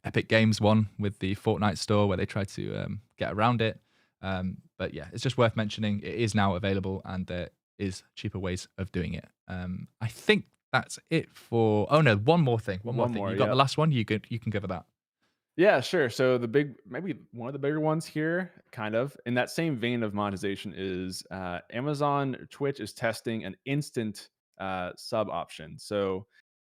Epic Games one with the Fortnite store where they tried to get around it. But yeah, it's just worth mentioning. It is now available, and there is cheaper ways of doing it. I think that's it for. Oh no, one more thing. One more One thing. more, You got the yep. last one. You can cover that. Yeah, sure. So maybe one of the bigger ones here, kind of in that same vein of monetization, is Amazon Twitch is testing an instant sub option. So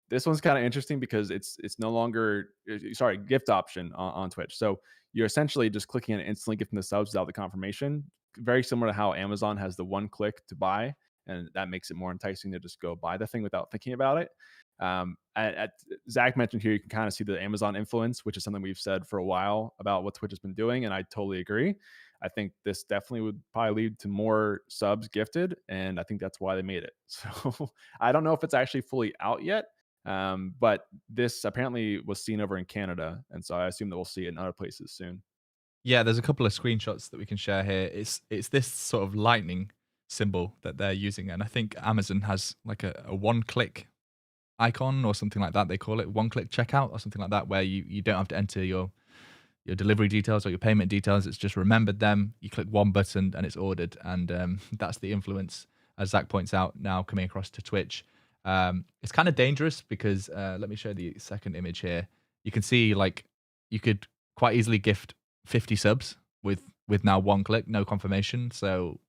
this one's kind of interesting because it's no longer sorry, gift option on Twitch. So you're essentially just clicking and instantly gifting the subs without the confirmation. Very similar to how Amazon has the one click to buy, and that makes it more enticing to just go buy the thing without thinking about it. Zach mentioned here, you can kind of see the Amazon influence, which is something we've said for a while about what Twitch has been doing, and I totally agree. I think this definitely would probably lead to more subs gifted, and I think that's why they made it. So I don't know if it's actually fully out yet, but this apparently was seen over in Canada, and so I assume that we'll see it in other places soon. Yeah, there's a couple of screenshots that we can share here. It's this sort of lightning symbol that they're using, and I think Amazon has like a one click icon or something like that. They call it one click checkout or something like that, where you don't have to enter your delivery details or your payment details. It's just remembered them. You click one button and it's ordered, and that's the influence, as Zach points out, now coming across to Twitch. It's kind of dangerous because let me show the second image here. You can see like you could quite easily gift 50 subs with now one click, no confirmation. So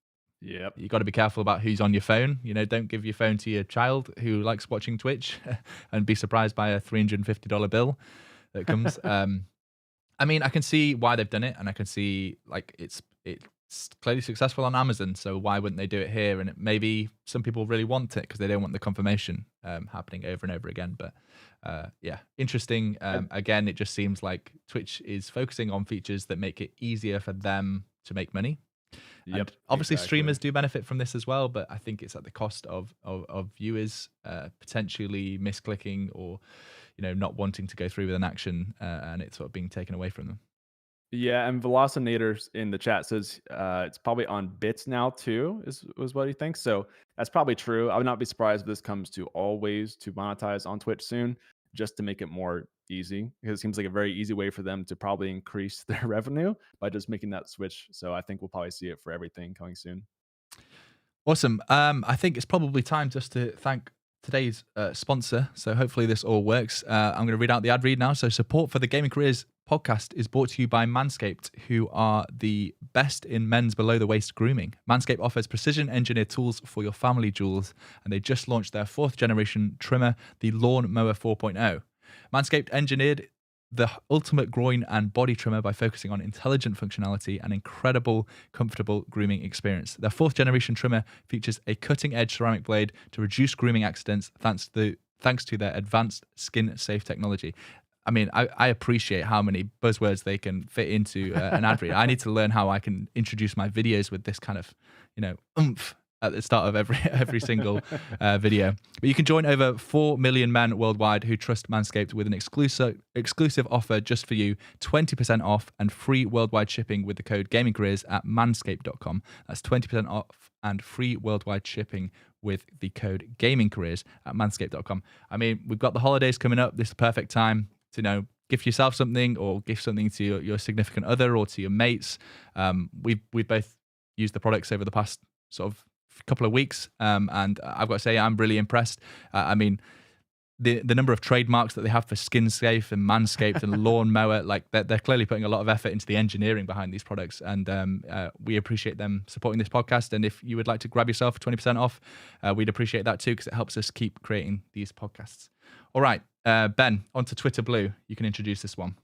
Yep. you got to be careful about who's on your phone. You know, don't give your phone to your child who likes watching Twitch and be surprised by a $350 bill that comes. I mean, I can see why they've done it, and I can see like it's clearly successful on Amazon. So why wouldn't they do it here? And maybe some people really want it because they don't want the confirmation happening over and over again. But yeah, interesting. Again, it just seems like Twitch is focusing on features that make it easier for them to make money. Yep. And obviously, exactly. streamers do benefit from this as well, but I think it's at the cost of viewers potentially misclicking or not wanting to go through with an action and it sort of being taken away from them. Yeah, and Velocinators in the chat says it's probably on bits now too, is what he thinks. So that's probably true. I would not be surprised if this comes to all ways to monetize on Twitch soon, just to make it more easy. Because it seems like a very easy way for them to probably increase their revenue by just making that switch. So I think we'll probably see it for everything coming soon. Awesome. I think it's probably time just to thank today's sponsor. So hopefully this all works. I'm going to read out the ad read now. So support for the Gaming Careers podcast is brought to you by Manscaped, who are the best in men's below the waist grooming. Manscaped offers precision engineered tools for your family jewels, and they just launched their 4th generation trimmer, the Lawn Mower 4.0. Manscaped engineered the ultimate groin and body trimmer by focusing on intelligent functionality and incredible, comfortable grooming experience. Their 4th generation trimmer features a cutting-edge ceramic blade to reduce grooming accidents thanks to their advanced skin-safe technology. I mean, I appreciate how many buzzwords they can fit into an ad read. I need to learn how I can introduce my videos with this kind of, oomph at the start of every single video. But you can join over 4 million men worldwide who trust Manscaped with an exclusive offer just for you, 20% off and free worldwide shipping with the code GamingCareers at manscaped.com. That's 20% off and free worldwide shipping with the code GamingCareers at manscaped.com. I mean, we've got the holidays coming up. This is the perfect time to gift yourself something or gift something to your significant other or to your mates. We've both used the products over the past sort of couple of weeks, and I've got to say I'm really impressed. I mean, the number of trademarks that they have for Skin Safe and Manscaped and Lawn Mower, like they're clearly putting a lot of effort into the engineering behind these products, and we appreciate them supporting this podcast. And if you would like to grab yourself 20% off, we'd appreciate that too, because it helps us keep creating these podcasts. All right, Ben, on to Twitter Blue. You can introduce this one.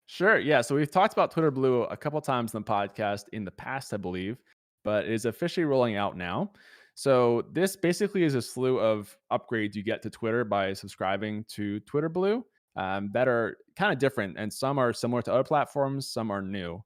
Sure. Yeah. So we've talked about Twitter Blue a couple times in the podcast in the past, I believe, but it is officially rolling out now. So this basically is a slew of upgrades you get to Twitter by subscribing to Twitter Blue that are kind of different, and some are similar to other platforms, some are new.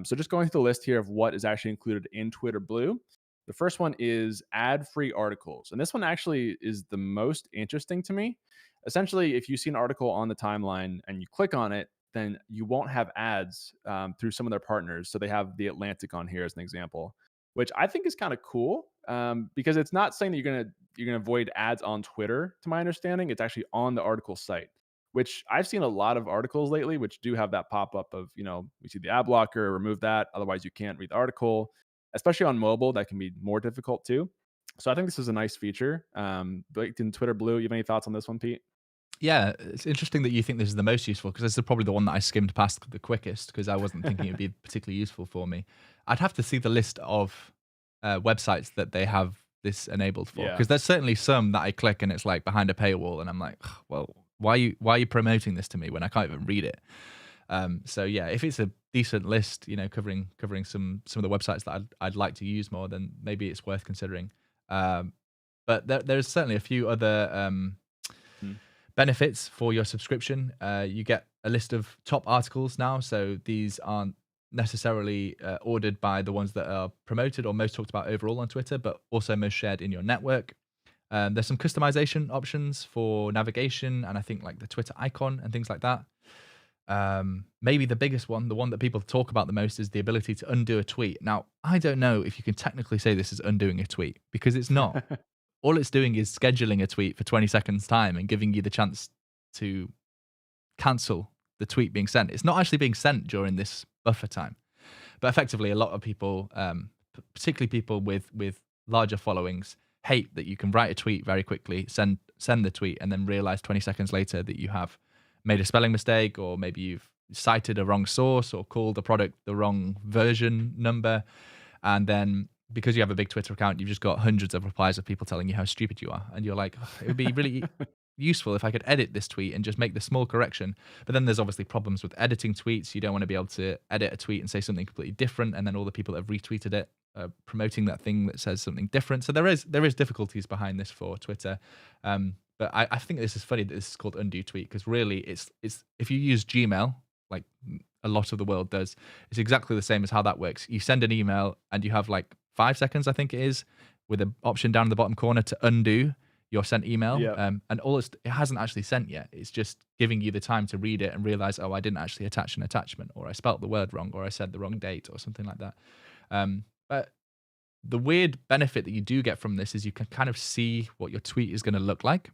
So just going through the list here of what is actually included in Twitter Blue. The first one is ad-free articles, and this one actually is the most interesting to me. Essentially, if you see an article on the timeline and you click on it, then you won't have ads through some of their partners. So they have The Atlantic on here as an example, which I think is kind of cool because it's not saying that you're gonna avoid ads on Twitter. To my understanding, it's actually on the article site, which I've seen a lot of articles lately, which do have that pop up of, we see the ad blocker, remove that. Otherwise, you can't read the article, especially on mobile. That can be more difficult too. So I think this is a nice feature. Baked in Twitter Blue. You have any thoughts on this one, Pete? Yeah, it's interesting that you think this is the most useful because this is probably the one that I skimmed past the quickest because I wasn't thinking it would be particularly useful for me. I'd have to see the list of websites that they have this enabled for Yeah. because there's certainly some that I click and it's like behind a paywall and I'm like, "Ugh, well, why are you promoting this to me when I can't even read it?" So yeah, if it's a decent list, covering some of the websites that I'd like to use more, then maybe it's worth considering. But there's certainly a few other Hmm. benefits for your subscription. You get a list of top articles now, so these aren't necessarily ordered by the ones that are promoted or most talked about overall on Twitter, but also most shared in your network. There's some customization options for navigation and I think like the Twitter icon and things like that. Maybe the biggest one, the one that people talk about the most, is the ability to undo a tweet. Now, I don't know if you can technically say this is undoing a tweet because it's not. All it's doing is scheduling a tweet for 20 seconds time and giving you the chance to cancel the tweet being sent. It's not actually being sent during this buffer time. But effectively, a lot of people, particularly people with larger followings, hate that you can write a tweet very quickly, send the tweet, and then realize 20 seconds later that you have made a spelling mistake, or maybe you've cited a wrong source or called the product the wrong version number. And then because you have a big Twitter account, you've just got hundreds of replies of people telling you how stupid you are. And you're like, it would be really useful if I could edit this tweet and just make the small correction. But then there's obviously problems with editing tweets. You don't want to be able to edit a tweet and say something completely different. And then all the people that have retweeted it promoting that thing that says something different. So there is difficulties behind this for Twitter. But I think this is funny that this is called undo tweet because really it's if you use Gmail, like a lot of the world does, it's exactly the same as how that works. You send an email and you have like 5 seconds, I think it is, with an option down in the bottom corner to undo your sent email. Yeah. And it hasn't actually sent yet. It's just giving you the time to read it and realize, oh, I didn't actually attach an attachment, or I spelt the word wrong, or I said the wrong date, or something like that. But the weird benefit that you do get from this is you can kind of see what your tweet is going to look like,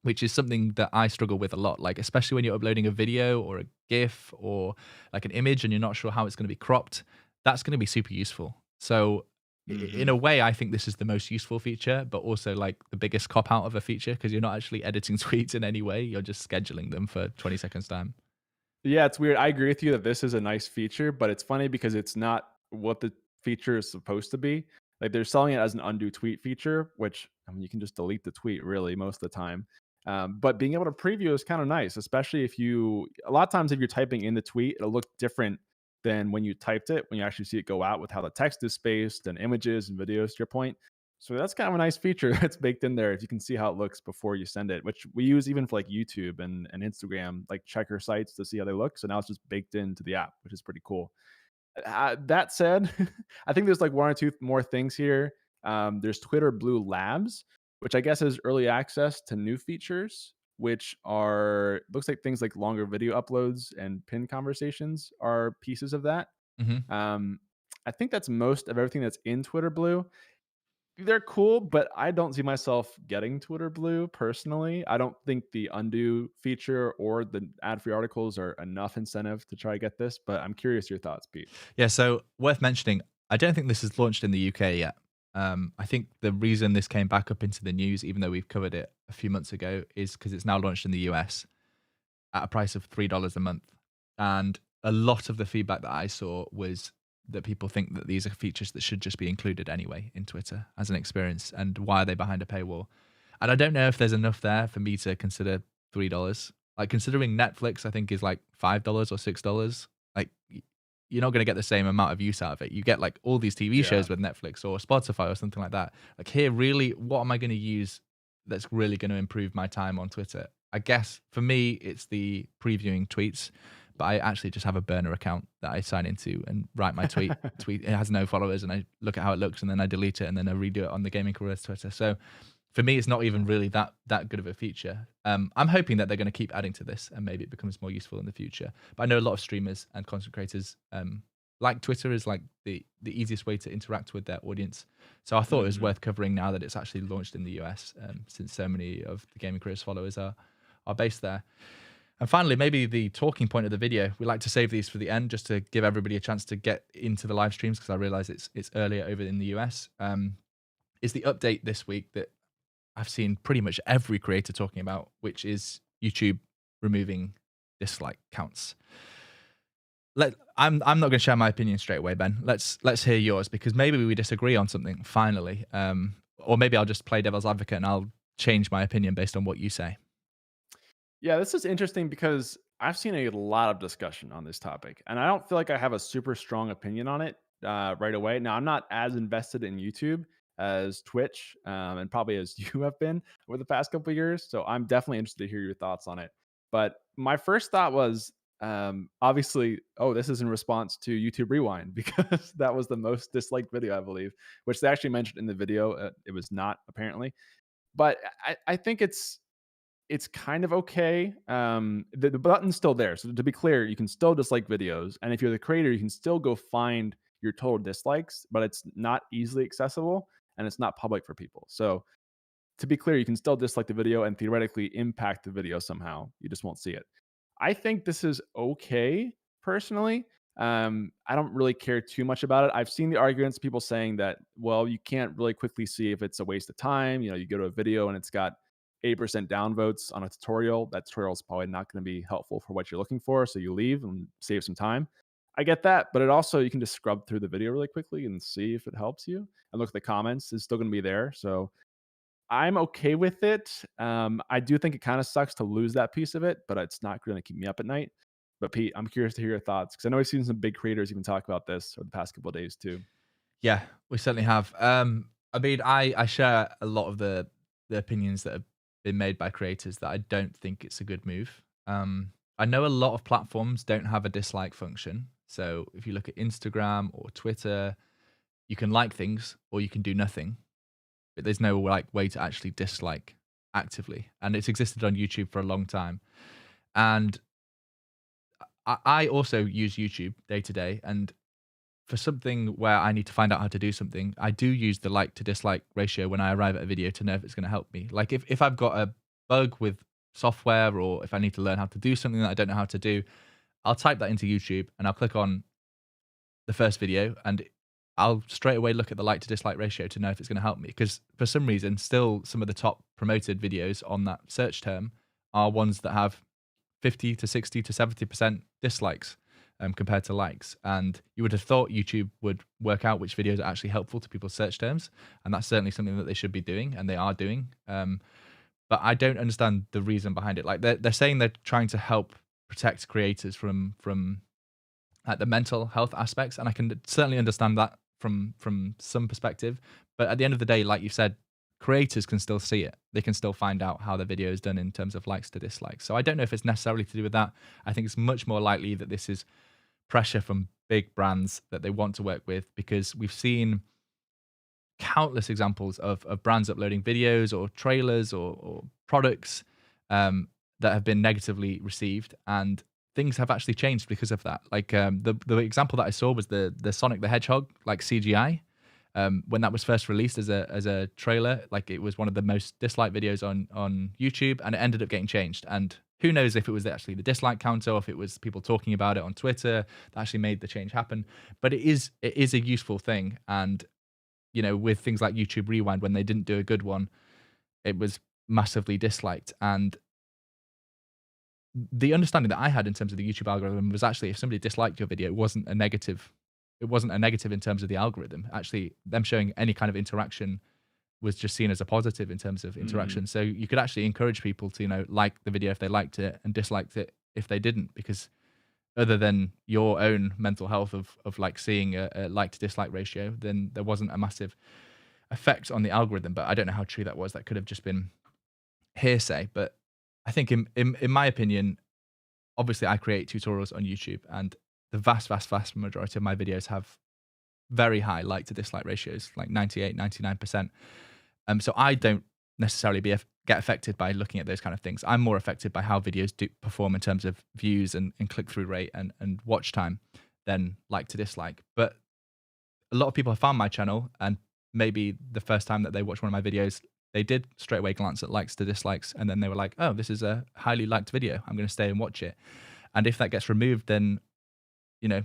which is something that I struggle with a lot. Like, especially when you're uploading a video or a GIF or like an image and you're not sure how it's going to be cropped, that's going to be super useful. So in a way, I think this is the most useful feature, but also like the biggest cop out of a feature because you're not actually editing tweets in any way. You're just scheduling them for 20 seconds time. Yeah, it's weird. I agree with you that this is a nice feature, but it's funny because it's not what the feature is supposed to be. Like they're selling it as an undo tweet feature, which I mean you can just delete the tweet really most of the time. But being able to preview is kind of nice, especially a lot of times if you're typing in the tweet, it'll look different than when you typed it, when you actually see it go out with how the text is spaced and images and videos to your point. So that's kind of a nice feature that's baked in there if you can see how it looks before you send it, which we use even for like YouTube and Instagram, like checker sites to see how they look. So now it's just baked into the app, which is pretty cool. That said, I think there's like one or two more things here. There's Twitter Blue Labs, which I guess is early access to new features, which looks like things like longer video uploads and pin conversations are pieces of that. I think that's most of everything that's in Twitter Blue. They're cool, but I don't see myself getting Twitter Blue personally. I don't think the undo feature or the ad-free articles are enough incentive to try to get this, but I'm curious your thoughts, Pete. Yeah, so worth mentioning, I don't think this is launched in the UK yet. I think the reason this came back up into the news, even though we've covered it a few months ago, is because it's now launched in the US at a price of $3 a month. And a lot of the feedback that I saw was that people think that these are features that should just be included anyway in Twitter as an experience. And why are they behind a paywall? And I don't know if there's enough there for me to consider $3. Like considering Netflix, I think is like $5 or $6. Like you're not going to get the same amount of use out of it. You get like all these TV shows with Netflix or Spotify or something like that. Like here, really, what am I going to use that's really going to improve my time on Twitter? I guess for me, it's the previewing tweets, but I actually just have a burner account that I sign into and write my tweet. It has no followers, and I look at how it looks, and then I delete it, and then I redo it on the Gaming Careers Twitter. So for me, it's not even really that good of a feature. I'm hoping that they're going to keep adding to this, and maybe it becomes more useful in the future. But I know a lot of streamers and content creators like Twitter is like the easiest way to interact with their audience. So I thought it was worth covering now that it's actually launched in the US, since so many of the Gaming Careers followers are based there. And finally, maybe the talking point of the video. We like to save these for the end just to give everybody a chance to get into the live streams, because I realize it's earlier over in the US. Is the update this week that I've seen pretty much every creator talking about, which is YouTube removing dislike counts. I'm not going to share my opinion straight away, Ben. Let's hear yours, because maybe we disagree on something finally, or maybe I'll just play devil's advocate and I'll change my opinion based on what you say. Yeah, this is interesting because I've seen a lot of discussion on this topic, and I don't feel like I have a super strong opinion on it right away. Now, I'm not as invested in YouTube as Twitch, and probably as you have been over the past couple of years. So I'm definitely interested to hear your thoughts on it. But my first thought was obviously, oh, this is in response to YouTube Rewind because that was the most disliked video, I believe, which they actually mentioned in the video. It was not, apparently. But I think it's kind of okay. The button's still there. So to be clear, you can still dislike videos. And if you're the creator, you can still go find your total dislikes, but it's not easily accessible and it's not public for people. So to be clear, you can still dislike the video and theoretically impact the video somehow. You just won't see it. I think this is okay personally. I don't really care too much about it. I've seen the arguments, people saying that, well, you can't really quickly see if it's a waste of time. You go to a video and it's got 8% downvotes on a tutorial. That tutorial is probably not going to be helpful for what you're looking for. So you leave and save some time. I get that, but it also, you can just scrub through the video really quickly and see if it helps you and look at the comments. It's still going to be there. So I'm okay with it. I do think it kind of sucks to lose that piece of it, but it's not going to keep me up at night. But Pete, I'm curious to hear your thoughts because I know we've seen some big creators even talk about this over the past couple of days too. Yeah, we certainly have. I mean, I share a lot of the opinions that have been made by creators that I don't think it's a good move. I know a lot of platforms don't have a dislike function. So if you look at Instagram or Twitter, you can like things or you can do nothing. But there's no way to actually dislike actively. And it's existed on YouTube for a long time. And I also use YouTube day to day. And for something where I need to find out how to do something, I do use the like to dislike ratio when I arrive at a video to know if it's going to help me. Like if I've got a bug with software, or if I need to learn how to do something that I don't know how to do, I'll type that into YouTube and I'll click on the first video and I'll straight away look at the like to dislike ratio to know if it's going to help me. Because for some reason, still some of the top promoted videos on that search term are ones that have 50 to 60 to 70% dislikes compared to likes. And you would have thought YouTube would work out which videos are actually helpful to people's search terms. And that's certainly something that they should be doing, and they are doing. But I don't understand the reason behind it. Like they're saying they're trying to help protect creators from like the mental health aspects, and I can certainly understand that from some perspective. But at the end of the day, like you said, creators can still see it. They can still find out how the video is done in terms of likes to dislikes. So I don't know if it's necessarily to do with that. I think it's much more likely that this is pressure from big brands that they want to work with, because we've seen countless examples of brands uploading videos or trailers or products that have been negatively received, and things have actually changed because of that. Like the example that I saw was the Sonic the Hedgehog like CGI. When that was first released as a trailer, like it was one of the most disliked videos on YouTube, and it ended up getting changed. And who knows if it was actually the dislike counter or if it was people talking about it on Twitter that actually made the change happen. But it is a useful thing. And with things like YouTube Rewind, when they didn't do a good one, it was massively disliked. And the understanding that I had in terms of the YouTube algorithm was actually if somebody disliked your video, it wasn't a negative. It wasn't a negative in terms of the algorithm. Actually, them showing any kind of interaction was just seen as a positive in terms of interaction. So you could actually encourage people to, like the video if they liked it and disliked it if they didn't, because other than your own mental health of like seeing a like to dislike ratio, then there wasn't a massive effect on the algorithm. But I don't know how true that was. That could have just been hearsay. But I think in my opinion, obviously I create tutorials on YouTube, and the vast majority of my videos have very high like to dislike ratios, like 98, 99%. So I don't necessarily get affected by looking at those kind of things. I'm more affected by how videos do perform in terms of views and click-through rate and watch time than like to dislike. But a lot of people have found my channel, and maybe the first time that they watch one of my videos, they did straight away glance at likes to dislikes, and then they were like, oh, this is a highly liked video, I'm going to stay and watch it. And if that gets removed, then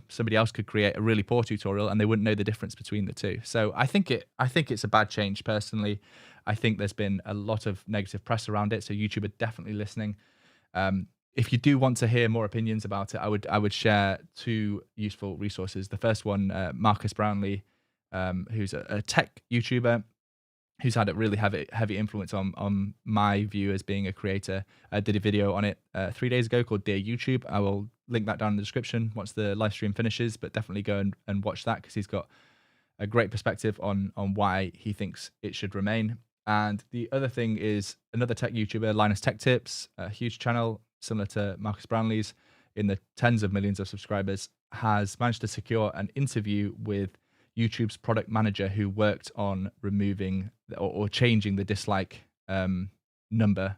somebody else could create a really poor tutorial and they wouldn't know the difference between the two. So I think it's a bad change personally. I think there's been a lot of negative press around it, so YouTube are definitely listening. If you do want to hear more opinions about it, I would share two useful resources. The first one, Marcus Brownlee, who's a tech YouTuber, who's had a really heavy influence on my view as being a creator. I did a video on it 3 days ago called Dear YouTube. I will link that down in the description once the live stream finishes, but definitely go and watch that because he's got a great perspective on why he thinks it should remain. And the other thing is another tech YouTuber, Linus Tech Tips, a huge channel similar to Marcus Brownlee's, in the tens of millions of subscribers, has managed to secure an interview with YouTube's product manager who worked on removing or changing the dislike number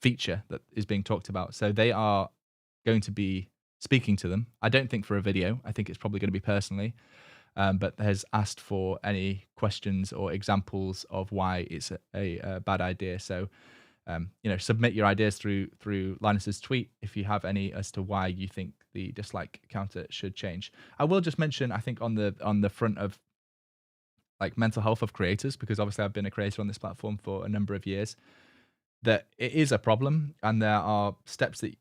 feature that is being talked about. So they are going to be speaking to them. I don't think for a video. I think it's probably going to be personally, but has asked for any questions or examples of why it's a bad idea. So submit your ideas through Linus's tweet if you have any as to why you think the dislike counter should change. I will just mention, I think on the front of like mental health of creators, because obviously I've been a creator on this platform for a number of years, that it is a problem and there are steps that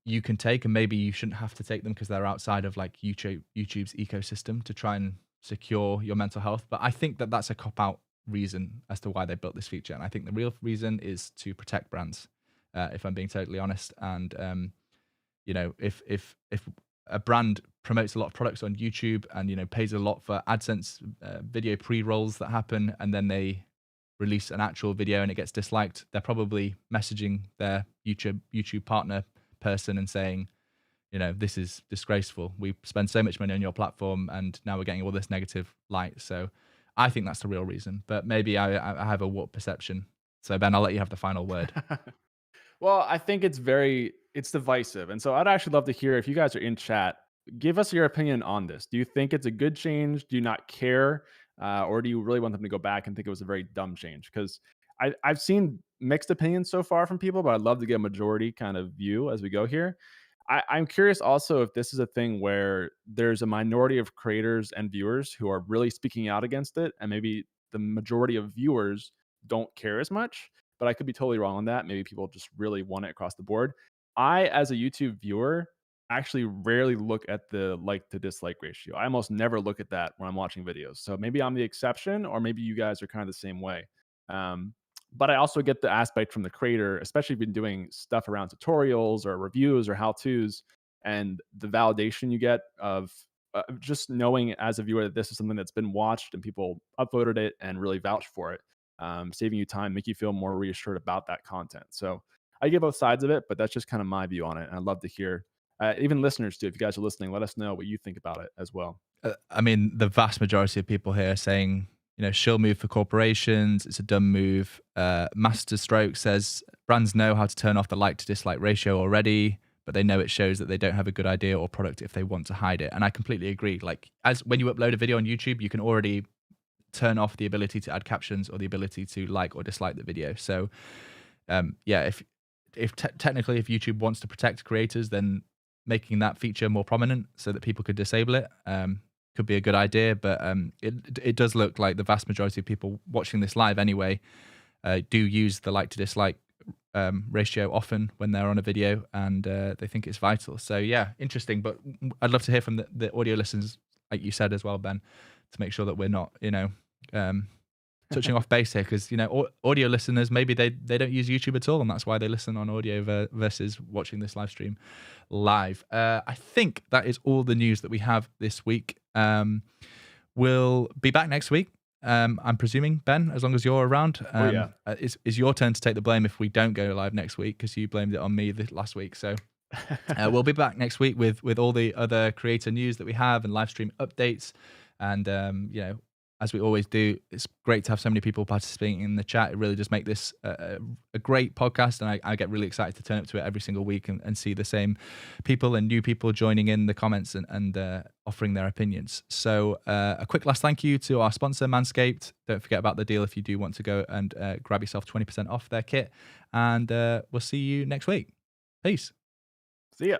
you can take, and maybe you shouldn't have to take them because they're outside of like YouTube's ecosystem to try and secure your mental health. But I think that that's a cop-out reason as to why they built this feature, and I think the real reason is to protect brands, if I'm being totally honest. And if a brand promotes a lot of products on YouTube and pays a lot for AdSense video pre-rolls that happen, and then they release an actual video and it gets disliked, they're probably messaging their YouTube partner person and saying, this is disgraceful. We spend so much money on your platform and now we're getting all this negative light. So I think that's the real reason, but maybe I have a warped perception. So Ben, I'll let you have the final word. Well, I think it's divisive. And so I'd actually love to hear, if you guys are in chat, give us your opinion on this. Do you think it's a good change? Do you not care? Or do you really want them to go back and think it was a very dumb change? Because I've seen mixed opinions so far from people, but I'd love to get a majority kind of view as we go here. I'm curious also if this is a thing where there's a minority of creators and viewers who are really speaking out against it, and maybe the majority of viewers don't care as much. But I could be totally wrong on that. Maybe people just really want it across the board. I, as a YouTube viewer, actually rarely look at the like to dislike ratio. I almost never look at that when I'm watching videos. So maybe I'm the exception, or maybe you guys are kind of the same way. But I also get the aspect from the creator, especially if you've been doing stuff around tutorials or reviews or how-tos, and the validation you get of just knowing as a viewer that this is something that's been watched and people upvoted it and really vouched for it, saving you time, make you feel more reassured about that content. So I get both sides of it, but that's just kind of my view on it. And I'd love to hear, even listeners too, if you guys are listening, let us know what you think about it as well. I mean, the vast majority of people here are saying, shill move for corporations, it's a dumb move. Master Stroke says brands know how to turn off the like to dislike ratio already, but they know it shows that they don't have a good idea or product if they want to hide it. And I completely agree. Like, as when you upload a video on YouTube, you can already turn off the ability to add captions or the ability to like or dislike the video. So if technically if YouTube wants to protect creators, then making that feature more prominent so that people could disable it could be a good idea. But it does look like the vast majority of people watching this live anyway do use the like to dislike ratio often when they're on a video, and they think it's vital. So yeah, interesting. But I'd love to hear from the audio listeners, like you said as well, Ben, to make sure that we're not touching off base here, because audio listeners, maybe they don't use YouTube at all, and that's why they listen on audio versus watching this live stream live. I think that is all the news that we have this week. We'll be back next week, I'm presuming, Ben, as long as you're around. It's your turn to take the blame if we don't go live next week, because you blamed it on me last week. So we'll be back next week with all the other creator news that we have and live stream updates. And as we always do, it's great to have so many people participating in the chat. It really does make this a great podcast, and I get really excited to turn up to it every single week and see the same people and new people joining in the comments and offering their opinions. So a quick last thank you to our sponsor, Manscaped. Don't forget about the deal if you do want to go and grab yourself 20% off their kit. And we'll see you next week. Peace. See ya.